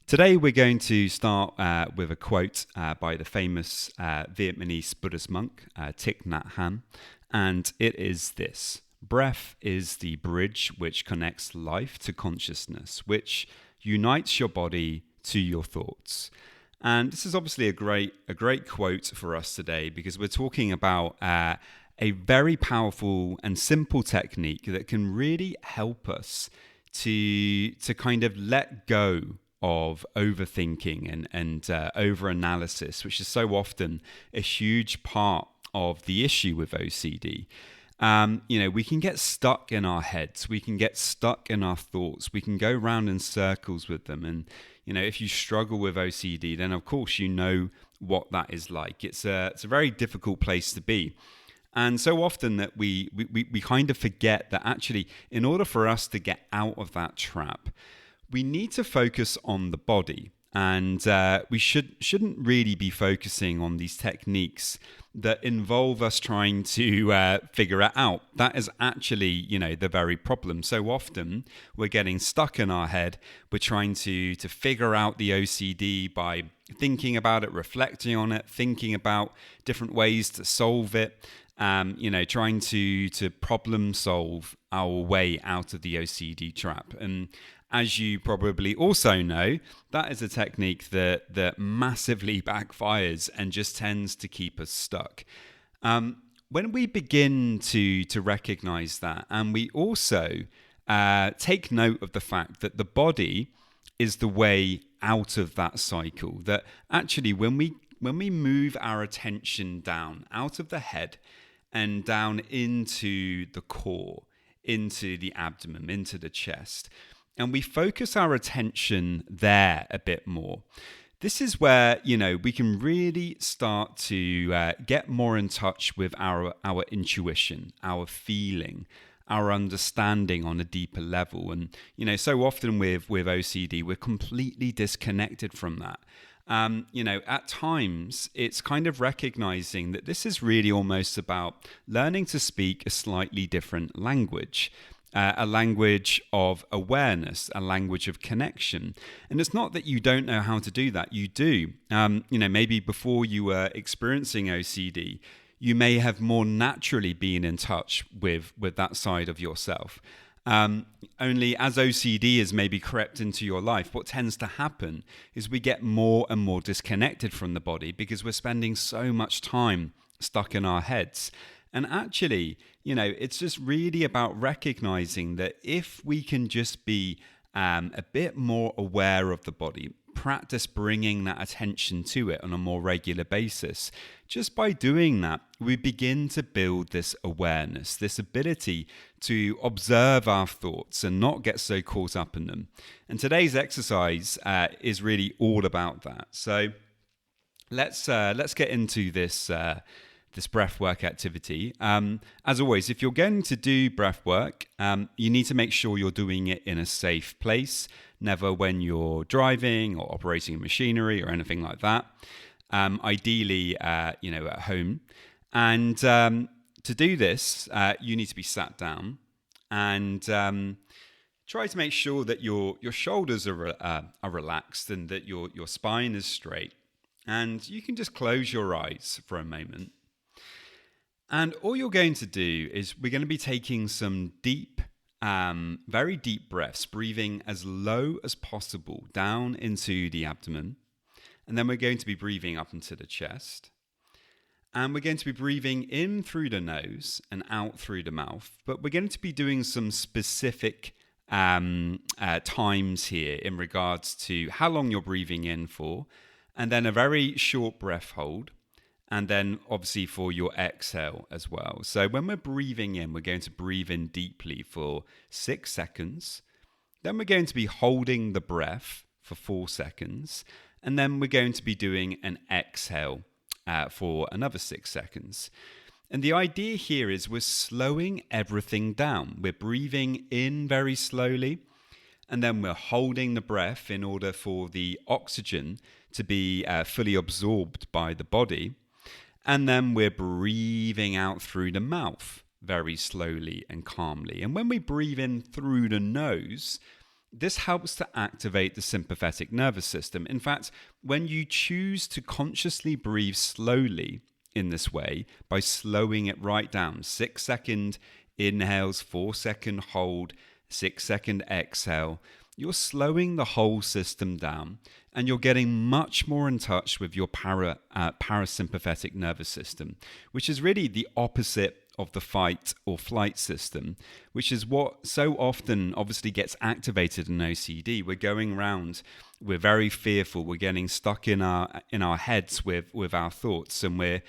Today we're going to start with a quote by the famous Vietnamese Buddhist monk Thich Nhat Hanh, and it is this: breath is the bridge which connects life to consciousness, which unites your body to your thoughts. And this is obviously a great quote for us today, because we're talking about a very powerful and simple technique that can really help us to kind of let go of overthinking and over-analysis, which is so often a huge part of the issue with OCD. We can get stuck in our heads. We can get stuck in our thoughts. We can go round in circles with them. And, if you struggle with OCD, then of course you know what that is like. It's a very difficult place to be. And so often that we kind of forget that actually, in order for us to get out of that trap, we need to focus on the body. And we shouldn't really be focusing on these techniques that involve us trying to figure it out. That is actually, the very problem. So often we're getting stuck in our head. We're trying to figure out the OCD by thinking about it, reflecting on it, thinking about different ways to solve it. Trying to problem solve our way out of the OCD trap. And as you probably also know, that is a technique that massively backfires and just tends to keep us stuck. When we begin to recognize that, and we also take note of the fact that the body is the way out of that cycle, that actually when we move our attention down out of the head and down into the core, into the abdomen, into the chest, and we focus our attention there a bit more, this is where, we can really start to get more in touch with our intuition, our feeling, our understanding on a deeper level. And, so often with OCD, we're completely disconnected from that. At times, it's kind of recognizing that this is really almost about learning to speak a slightly different language, a language of awareness, a language of connection. And it's not that you don't know how to do that. You do. Maybe before you were experiencing OCD, you may have more naturally been in touch with that side of yourself. Only as OCD has maybe crept into your life, what tends to happen is we get more and more disconnected from the body because we're spending so much time stuck in our heads. And actually, it's just really about recognizing that if we can just be a bit more aware of the body, practice bringing that attention to it on a more regular basis. Just by doing that, we begin to build this awareness, this ability to observe our thoughts and not get so caught up in them. And today's exercise is really all about that. So let's get into this breath work activity. As always, if you're going to do breath work, you need to make sure you're doing it in a safe place. Never when you're driving or operating machinery or anything like that. Ideally, at home. And to do this, you need to be sat down and try to make sure that your shoulders are relaxed and that your spine is straight. And you can just close your eyes for a moment. And all you're going to do is we're going to be taking some deep, very deep breaths, breathing as low as possible down into the abdomen. And then we're going to be breathing up into the chest. And we're going to be breathing in through the nose and out through the mouth. But we're going to be doing some specific times here in regards to how long you're breathing in for. And then a very short breath hold. And then obviously for your exhale as well. So when we're breathing in, we're going to breathe in deeply for 6 seconds. Then we're going to be holding the breath for 4 seconds. And then we're going to be doing an exhale for another 6 seconds. And the idea here is we're slowing everything down. We're breathing in very slowly. And then we're holding the breath in order for the oxygen to be fully absorbed by the body. And then we're breathing out through the mouth very slowly and calmly. And when we breathe in through the nose, This helps to activate the sympathetic nervous system. In fact, when you choose to consciously breathe slowly in this way, by slowing it right down, 6-second inhales, 4-second hold, 6-second exhale, you're slowing the whole system down and you're getting much more in touch with your parasympathetic nervous system, which is really the opposite of the fight or flight system, which is what so often obviously gets activated in OCD. We're going around, we're very fearful, we're getting stuck in our heads with our thoughts, and we're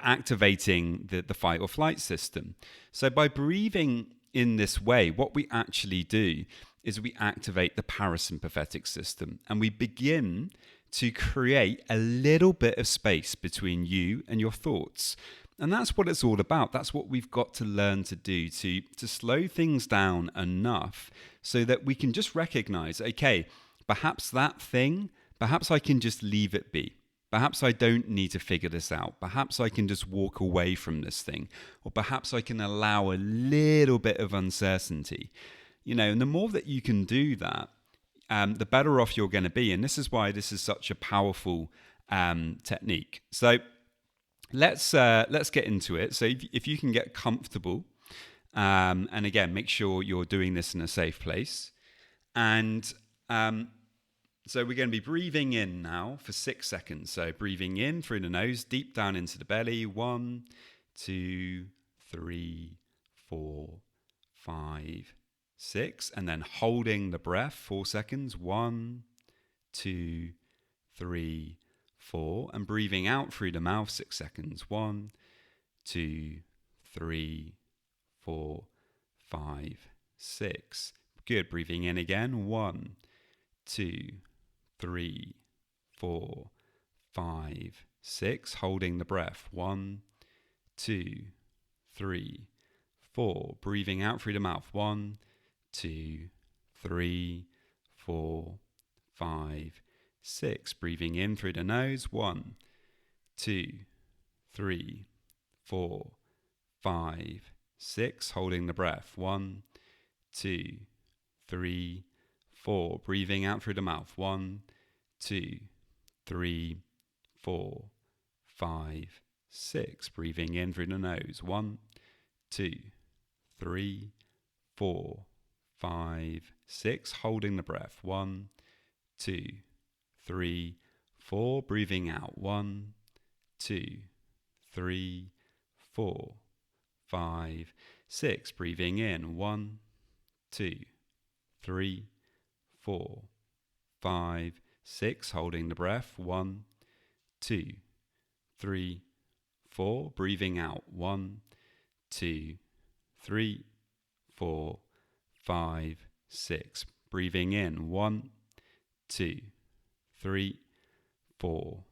activating the fight or flight system. So by breathing in this way, what we actually do is we activate the parasympathetic system, and we begin to create a little bit of space between you and your thoughts. And that's what it's all about. That's what we've got to learn to do, to slow things down enough so that we can just recognize, okay, perhaps that thing, perhaps I can just leave it be. Perhaps I don't need to figure this out. Perhaps I can just walk away from this thing. Or perhaps I can allow a little bit of uncertainty. And the more that you can do that, the better off you're going to be. And this is why this is such a powerful technique. So let's get into it. So if you can get comfortable, and again, make sure you're doing this in a safe place. And so we're going to be breathing in now for 6 seconds. So breathing in through the nose, deep down into the belly. 1, 2, 3, 4, 5, 6. And then holding the breath 4 seconds. 1, 2, 3, 4. And breathing out through the mouth 6 seconds. 1, 2, 3, 4, 5, 6. Good. Breathing in again. 1, 2, 3, 4, 5, 6. Holding the breath. 1, 2, 3, 4. Breathing out through the mouth. 1, 2, 3, 4, 5, 6. Breathing in through the nose. 1, 2, 3, 4, 5, 6. Holding the breath. 1, 2, 3, 4. Breathing out through the mouth. 1, 2, 3, 4, 5, 6. Breathing in through the nose. 1, 2, 3, 4, 5, 6. Holding the breath. 1, 2, 3, 4. Breathing out. 1, 2, 3, 4, 5, 6. Breathing in. 1, 2, 3, 4, 5, 6. Holding the breath. 1, 2, 3, 4. Breathing out. 1, 2, 3, 4, 5, 6. Breathing in. 1, 2, 3, 4,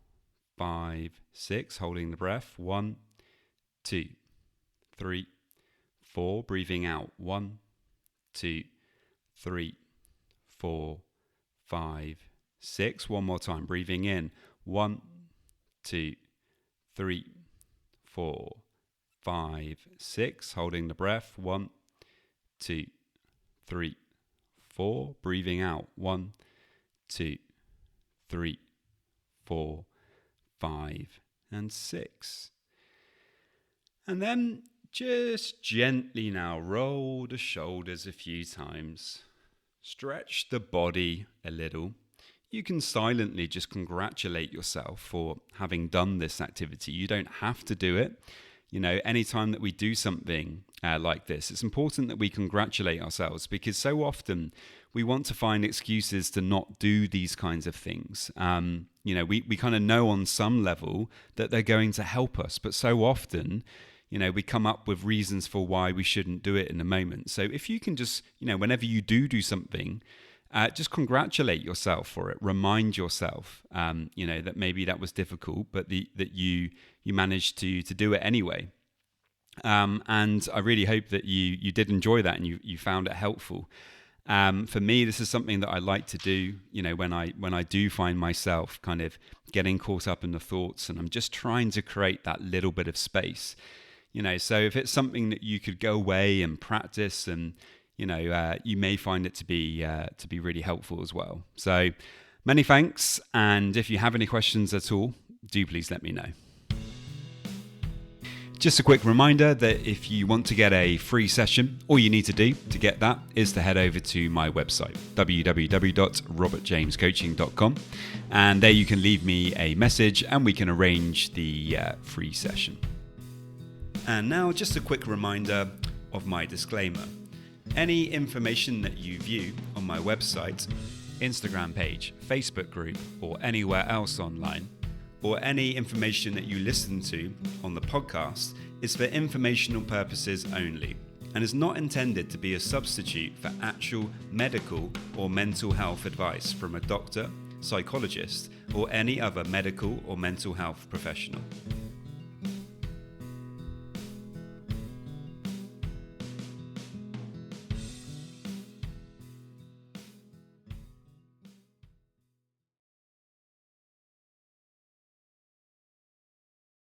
5, 6. Holding the breath. 1, 2, 3, 4. Breathing out. 1, 2, 3, 4, 5, 6. One more time. Breathing in. 1, 2, 3, 4, 5, 6. Holding the breath. 1, 2, 3, 4. Breathing out. 1, 2, 3, 4, 5, and 6. And then just gently now roll the shoulders a few times. Stretch the body a little. You can silently just congratulate yourself for having done this activity. You don't have to do it. Anytime that we do something like this, it's important that we congratulate ourselves, because so often we want to find excuses to not do these kinds of things. We kind of know on some level that they're going to help us, but so often, we come up with reasons for why we shouldn't do it in the moment. So if you can just, whenever you do something, just congratulate yourself for it. Remind yourself, that maybe that was difficult, but that you managed to do it anyway. And I really hope that you did enjoy that and you found it helpful. For me, this is something that I like to do, when I do find myself kind of getting caught up in the thoughts and I'm just trying to create that little bit of space. So if it's something that you could go away and practice and, you may find it to be really helpful as well. So many thanks, and if you have any questions at all, do please let me know. Just a quick reminder that if you want to get a free session, all you need to do to get that is to head over to my website, www.robertjamescoaching.com, and there you can leave me a message and we can arrange the free session. And now just a quick reminder of my disclaimer. Any information that you view on my website, Instagram page, Facebook group, or anywhere else online, or any information that you listen to on the podcast is for informational purposes only and is not intended to be a substitute for actual medical or mental health advice from a doctor, psychologist, or any other medical or mental health professional.